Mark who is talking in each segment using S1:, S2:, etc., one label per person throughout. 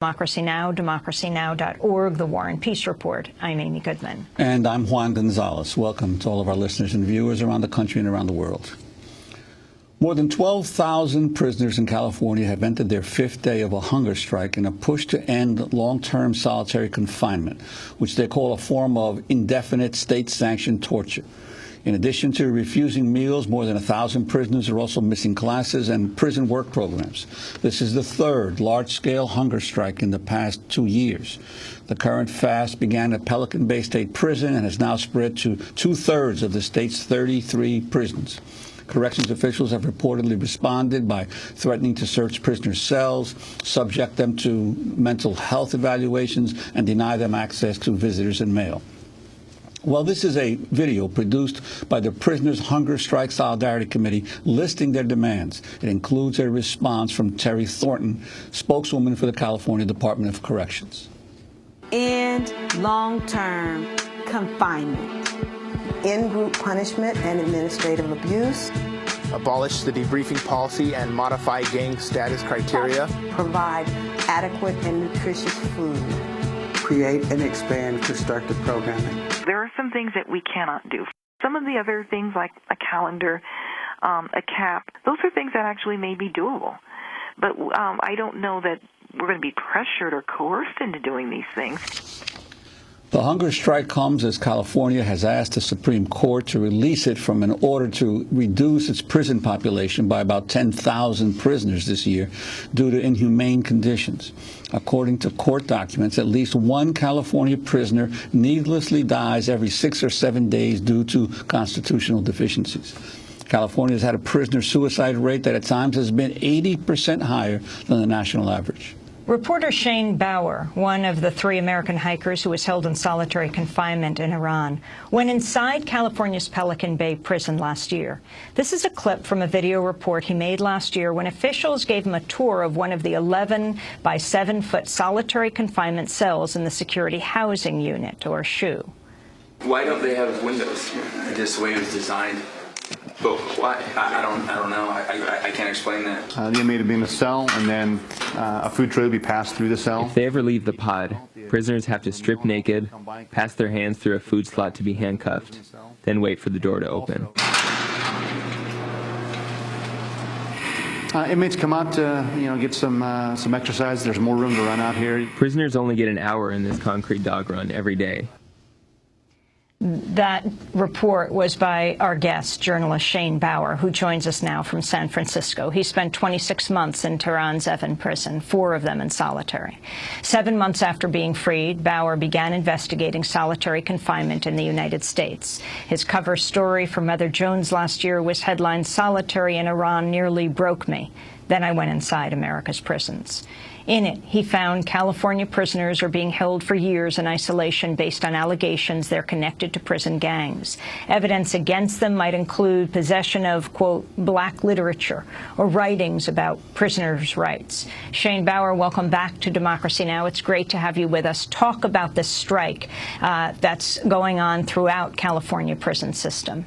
S1: Democracy Now!, democracynow.org, The War and Peace Report. I'm Amy Goodman.
S2: And I'm Juan Gonzalez. Welcome to all of our listeners and viewers around the country and around the world. More than 12,000 prisoners in California have entered their fifth day of a hunger strike in a push to end long-term solitary confinement, which they call a form of indefinite state-sanctioned torture. In addition to refusing meals, more than 1,000 prisoners are also missing classes and prison work programs. This is the third large-scale hunger strike in the past 2 years. The current fast began at Pelican Bay State Prison and has now spread to two-thirds of the state's 33 prisons. Corrections officials have reportedly responded by threatening to search prisoners' cells, subject them to mental health evaluations, and deny them access to visitors and mail. Well, this is a video produced by the Prisoners' Hunger Strike Solidarity Committee listing their demands. It includes a response from Terry Thornton, spokeswoman for the California Department of Corrections.
S3: End long-term confinement.
S4: End group punishment and administrative abuse.
S5: Abolish the debriefing policy and modify gang status criteria.
S4: Provide adequate and nutritious food.
S6: Create and expand constructive programming.
S7: There are some things that we cannot do. Some of the other things like a calendar, a cap, those are things that actually may be doable. But I don't know that we're going to be pressured or coerced into doing these things.
S2: The hunger strike comes as California has asked the Supreme Court to release it from an order to reduce its prison population by about 10,000 prisoners this year due to inhumane conditions. According to court documents, at least one California prisoner needlessly dies every 6 or 7 days due to constitutional deficiencies. California has had a prisoner suicide rate that at times has been 80% higher than the national average.
S1: Reporter Shane Bauer, one of the 3 American hikers who was held in solitary confinement in Iran, went inside California's Pelican Bay prison last year. This is a clip from a video report he made last year when officials gave him a tour of one of the 11 by 7-foot solitary confinement cells in the Security Housing Unit, or SHU.
S8: Why don't they have windows? Just the way it was designed. But why? I don't know. I can't explain that.
S9: The inmate would be in a cell, and then a food tray would be passed through the cell.
S10: If they ever leave the pod, prisoners have to strip naked, pass their hands through a food slot to be handcuffed, then wait for the door to open.
S9: Inmates come out to, get some exercise. There's more room to run out here.
S10: Prisoners only get an hour in this concrete dog run every day.
S1: That report was by our guest, journalist Shane Bauer, who joins us now from San Francisco. He spent 26 months in Tehran's Evin prison, 4 of them in solitary. 7 months after being freed, Bauer began investigating solitary confinement in the United States. His cover story for Mother Jones last year was headlined, "Solitary in Iran Nearly Broke Me. Then I Went Inside America's Prisons." In it, he found California prisoners are being held for years in isolation based on allegations they're connected to prison gangs. Evidence against them might include possession of, quote, black literature or writings about prisoners' rights. Shane Bauer, welcome back to Democracy Now! It's great to have you with us. Talk about this strike that's going on throughout California prison system.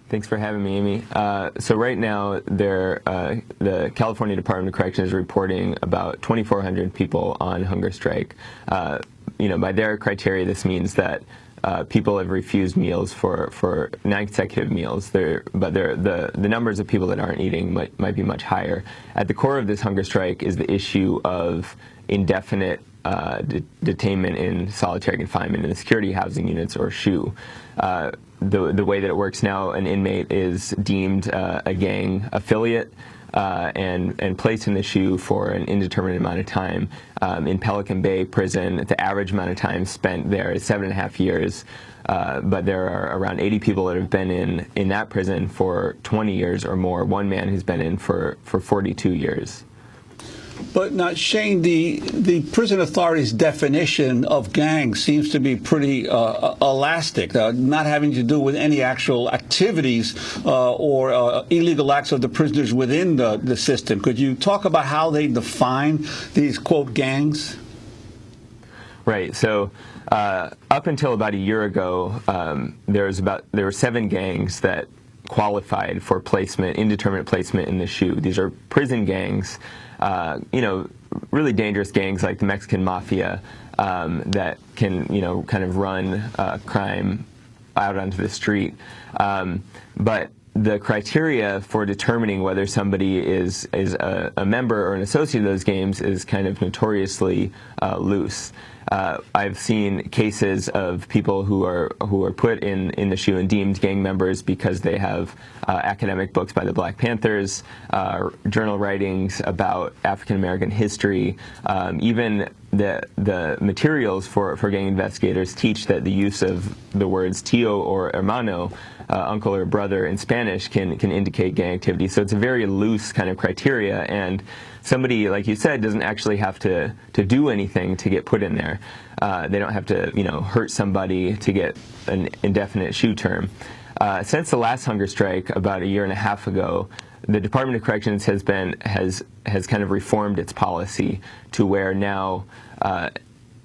S10: Thanks for having me, Amy. So right now, the California Department of Corrections is reporting about 2,400 people on hunger strike. By their criteria, this means that people have refused meals for 9 consecutive meals. But the numbers of people that aren't eating might be much higher. At the core of this hunger strike is the issue of indefinite detainment in solitary confinement in the security housing units, or SHU. The way that it works now, an inmate is deemed a gang affiliate and placed in the SHU for an indeterminate amount of time. In Pelican Bay prison, the average amount of time spent there is 7.5 years, but there are around 80 people that have been in that prison for 20 years or more. One man who's been in for 42 years.
S2: But now, Shane, the prison authority's definition of gang seems to be pretty elastic, not having to do with any actual activities or illegal acts of the prisoners within the system. Could you talk about how they define these, quote, gangs?
S10: Right. So up until about a year ago, there were 7 gangs that qualified for placement, indeterminate placement in the SHU. These are prison gangs. really dangerous gangs like the Mexican Mafia that can, kind of run crime out onto the street. But the criteria for determining whether somebody is a member or an associate of those gangs is kind of notoriously loose. I've seen cases of people who are put in the SHU and deemed gang members because they have academic books by the Black Panthers, journal writings about African American history. Even the materials for gang investigators teach that the use of the words tío or hermano, uncle or brother in Spanish, can indicate gang activity. So it's a very loose kind of criteria, and somebody, like you said, doesn't actually have to do anything to get put in there. They don't have to, hurt somebody to get an indefinite SHU term. Since the last hunger strike about 1.5 years ago, the Department of Corrections has kind of reformed its policy to where now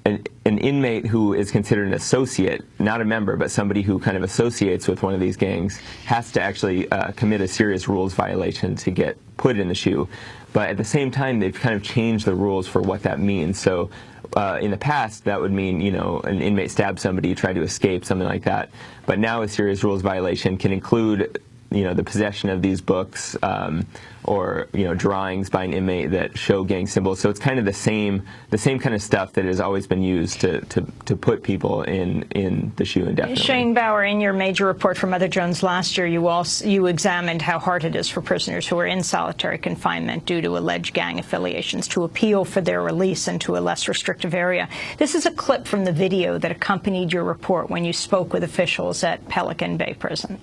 S10: an inmate who is considered an associate, not a member, but somebody who kind of associates with one of these gangs, has to actually commit a serious rules violation to get put in the SHU. But at the same time, they've kind of changed the rules for what that means. So in the past, that would mean, an inmate stabbed somebody, tried to escape, something like that. But now a serious rules violation can include the possession of these books or drawings by an inmate that show gang symbols. So it's kind of the same kind of stuff that has always been used to put people in the SHU indefinitely.
S1: Shane Bauer, in your major report for Mother Jones last year, you examined how hard it is for prisoners who are in solitary confinement due to alleged gang affiliations to appeal for their release into a less restrictive area. This is a clip from the video that accompanied your report when you spoke with officials at Pelican Bay Prison.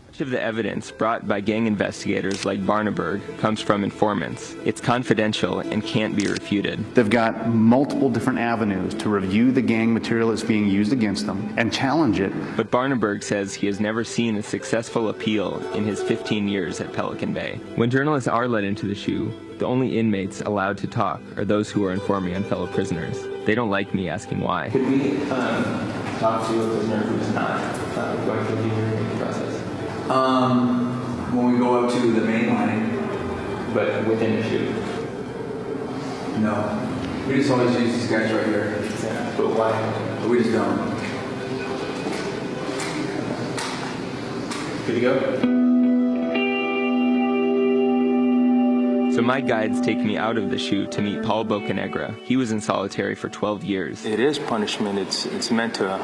S10: Much of the evidence brought by gang investigators like Barneberg comes from informants. It's confidential and can't be refuted.
S9: They've got multiple different avenues to review the gang material that's being used against them and challenge it.
S10: But Barneberg says he has never seen a successful appeal in his 15 years at Pelican Bay. When journalists are let into the SHU, the only inmates allowed to talk are those who are informing on fellow prisoners. They don't like me asking why. Could we talk to a prisoner who's not going through the hearing process?
S8: When we go up to the main line,
S10: But within the SHU?
S8: no. We just always use these guys right here.
S10: Yeah. But why?
S8: We just don't.
S10: Good to go? So my guides take me out of the SHU to meet Paul Bocanegra. He was in solitary for 12 years.
S11: It is punishment. It's meant to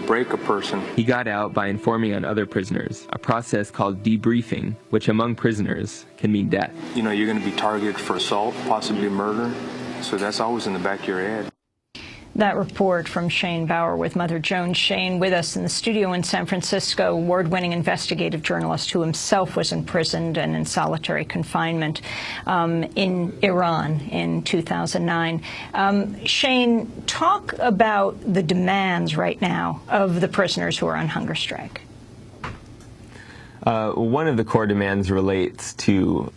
S11: break a person.
S10: He got out by informing on other prisoners, a process called debriefing, which among prisoners can mean death.
S11: You're going to be targeted for assault, possibly murder, so that's always in the back of your head.
S1: That report from Shane Bauer with Mother Jones. Shane with us in the studio in San Francisco, award-winning investigative journalist who himself was imprisoned and in solitary confinement in Iran in 2009. Shane, talk about the demands right now of the prisoners who are on hunger strike.
S10: One of the core demands relates to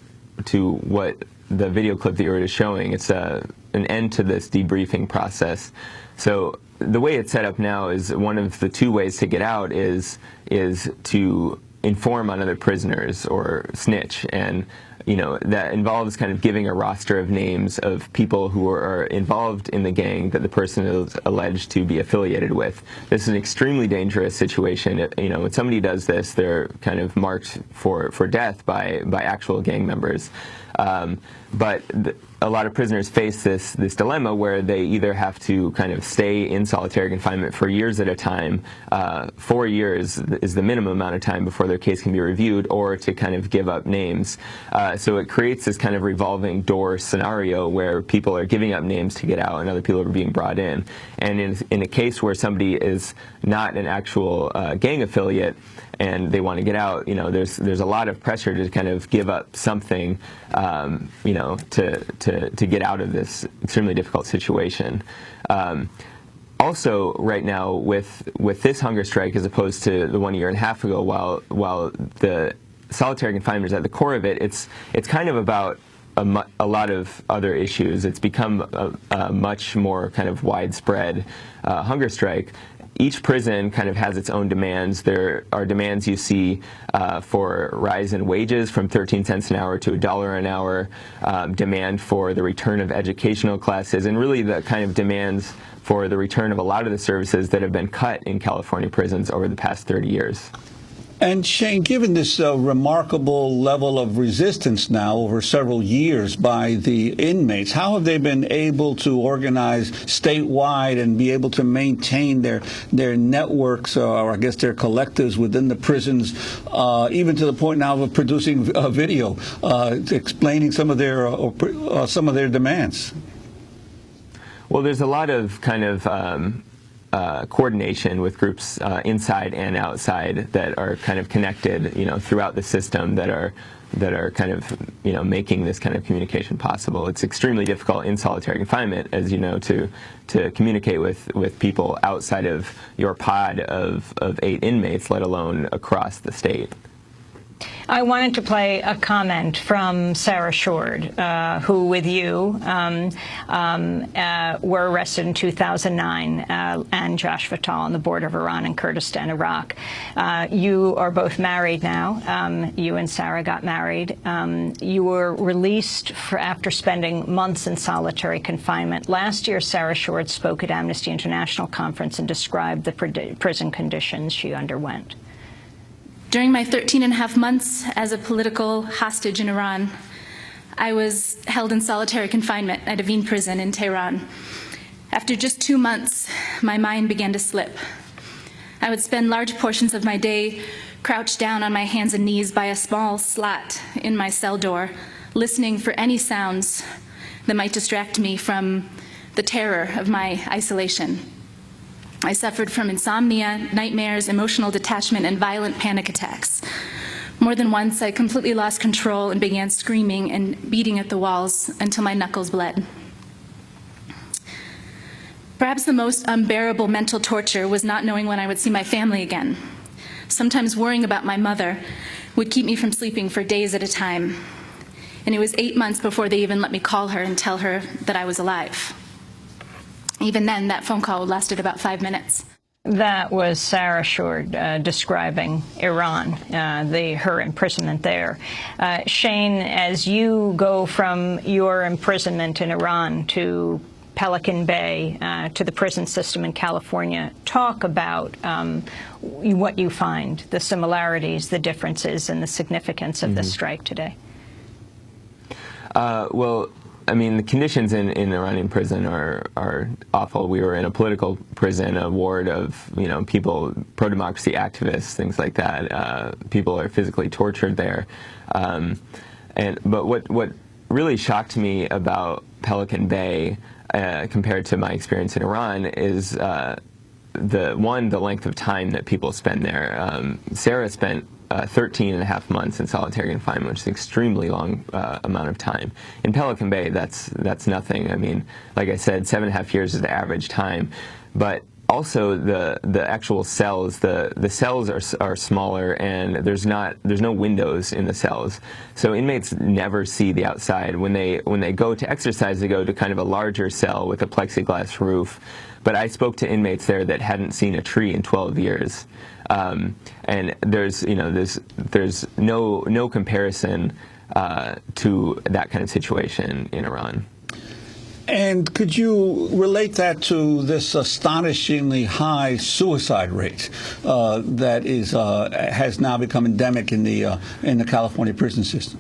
S10: what the video clip that you were just showing. It's an end to this debriefing process. So the way it's set up now is one of the two ways to get out is to inform on other prisoners or snitch, and that involves kind of giving a roster of names of people who are involved in the gang that the person is alleged to be affiliated with. This is an extremely dangerous situation. When somebody does this, they're kind of marked for death by actual gang members. But a lot of prisoners face this dilemma where they either have to kind of stay in solitary confinement for years at a time, 4 years is the minimum amount of time before their case can be reviewed, or to kind of give up names. So it creates this kind of revolving door scenario where people are giving up names to get out and other people are being brought in. And in a case where somebody is not an actual gang affiliate and they want to get out, there's a lot of pressure to kind of give up something, to get out of this extremely difficult situation. Also, right now, with this hunger strike, as opposed to the 1.5 years ago, while the solitary confinement is at the core of it, it's kind of about a lot of other issues. It's become a much more kind of widespread hunger strike. each prison kind of has its own demands. There are demands you see for rise in wages from 13 cents an hour to $1 an hour, demand for the return of educational classes, and really the kind of demands for the return of a lot of the services that have been cut in California prisons over the past 30 years.
S2: And Shane, given this remarkable level of resistance now over several years by the inmates, how have they been able to organize statewide and be able to maintain their networks, or I guess their collectives within the prisons, even to the point now of producing a video explaining some of their demands?
S10: Well, there's a lot of kind of coordination with groups inside and outside that are kind of connected, throughout the system that are kind of, making this kind of communication possible. It's extremely difficult in solitary confinement, as you know, to communicate with people outside of your pod of 8 inmates, let alone across the state.
S1: I wanted to play a comment from Sarah Shord, who, with you, were arrested in 2009, and Josh Fatal on the border of Iran and Kurdistan, Iraq. You are both married now. You and Sarah got married. You were released after spending months in solitary confinement. Last year, Sarah Shord spoke at Amnesty International conference and described the prison conditions she underwent.
S12: During my 13.5 months as a political hostage in Iran, I was held in solitary confinement at Evin prison in Tehran. After just 2 months, my mind began to slip. I would spend large portions of my day crouched down on my hands and knees by a small slot in my cell door, listening for any sounds that might distract me from the terror of my isolation. I suffered from insomnia, nightmares, emotional detachment, and violent panic attacks. More than once, I completely lost control and began screaming and beating at the walls until my knuckles bled. Perhaps the most unbearable mental torture was not knowing when I would see my family again. Sometimes worrying about my mother would keep me from sleeping for days at a time. And it was 8 months before they even let me call her and tell her that I was alive. Even then, that phone call lasted about 5 minutes.
S1: That was Sarah Shord describing Iran, her imprisonment there. Shane, as you go from your imprisonment in Iran to Pelican Bay, to the prison system in California, talk about what you find, the similarities, the differences, and the significance of this strike today.
S10: Well, I mean, the conditions in Iranian prison are awful. We were in a political prison, a ward of, people, pro-democracy activists, things like that. People are physically tortured there. But what really shocked me about Pelican Bay compared to my experience in Iran is the length of time that people spend there. Sarah spent 13.5 months in solitary confinement, which is an extremely long amount of time. In Pelican Bay, that's nothing. I mean, like I said, 7.5 years is the average time. But also the actual cells, the cells are smaller, and there's no windows in the cells, so inmates never see the outside. When they go to exercise, they go to kind of a larger cell with a plexiglass roof. But I spoke to inmates there that hadn't seen a tree in 12 years. And there's no comparison to that kind of situation in Iran.
S2: And could you relate that to this astonishingly high suicide rate that has now become endemic in the California prison system?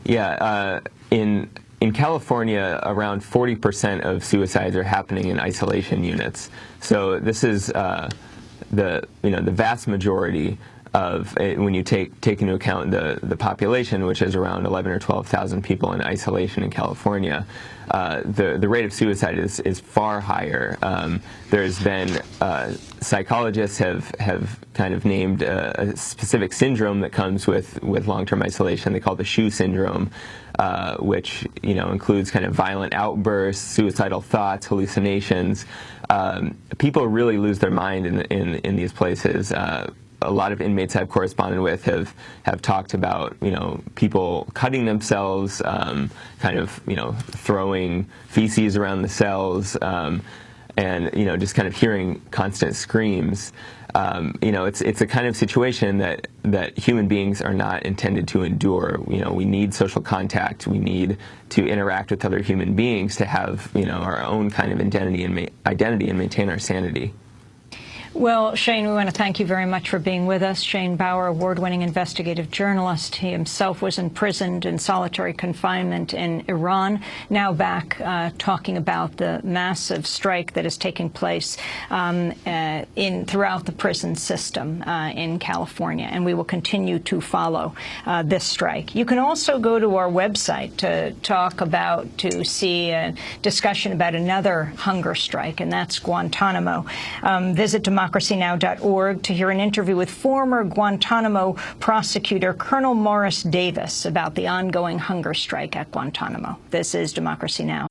S10: Yeah, in California, around 40% of suicides are happening in isolation units. So this is the vast majority of it, when you take into account the population, which is around 11 or 12,000 people in isolation in California. The rate of suicide is far higher. There's been psychologists have kind of named a specific syndrome that comes with long-term isolation. They call it the shoe syndrome, which includes kind of violent outbursts, suicidal thoughts, hallucinations. People really lose their mind in these places. A lot of inmates I've corresponded with have talked about people cutting themselves, kind of throwing feces around the cells, and just kind of hearing constant screams. It's a kind of situation that human beings are not intended to endure. We need social contact. We need to interact with other human beings to have our own kind of identity and maintain our sanity.
S1: Well, Shane, we want to thank you very much for being with us. Shane Bauer, award-winning investigative journalist. He himself was imprisoned in solitary confinement in Iran, now back talking about the massive strike that is taking place throughout the prison system in California, and we will continue to follow this strike. You can also go to our website to see a discussion about another hunger strike, and that's Guantanamo. Visit democracynow.org to hear an interview with former Guantanamo prosecutor Colonel Morris Davis about the ongoing hunger strike at Guantanamo. This is Democracy Now!